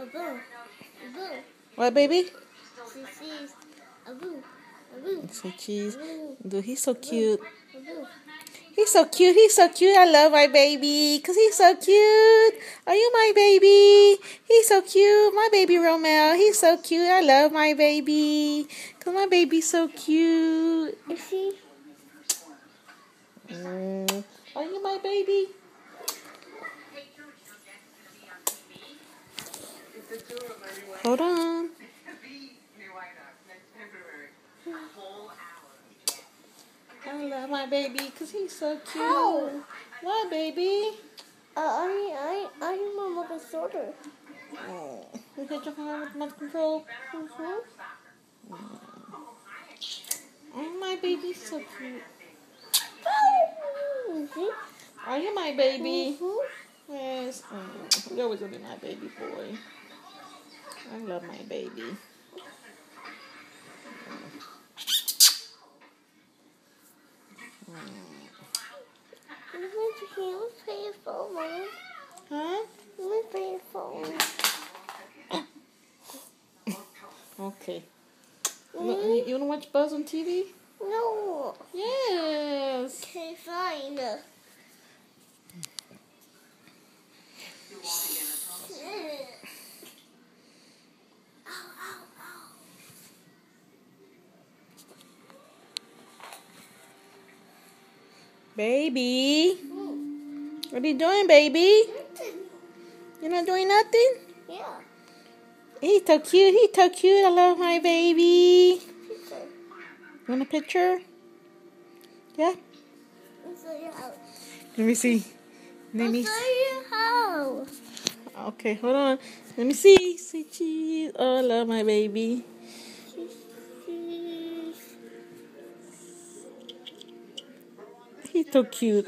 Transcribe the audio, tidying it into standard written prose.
Abu. Abu. What, baby? Cheese. Abu. Abu. Say cheese. Abu. Dude, he's so cute. Abu. He's so cute. He's so cute. I love my baby because he's so cute. Are you my baby? He's so cute. My baby Romeo. He's so cute. I love my baby because my baby's so cute. Is he? Are you my baby? Hold on. I love my baby because he's so cute. How? What, baby? I remember the sorter. Oh, you hit your hand with remote control? Oh, my baby's so cute. Are you my baby? Yes. Oh, you're always going to be my baby boy. I love my baby. Let's play your phone, Mom. Huh? Let's play your phone. Okay. Look, you want to watch Buzz on TV? No. Yes. Okay, fine. Baby. What are you doing, baby? You're not doing nothing? Yeah. He's so cute. He's so cute. I love my baby. You want a picture? Yeah? Let me see. Let me see. How? Okay, hold on. Let me see. See cheese. Oh, I love my baby. He's so cute.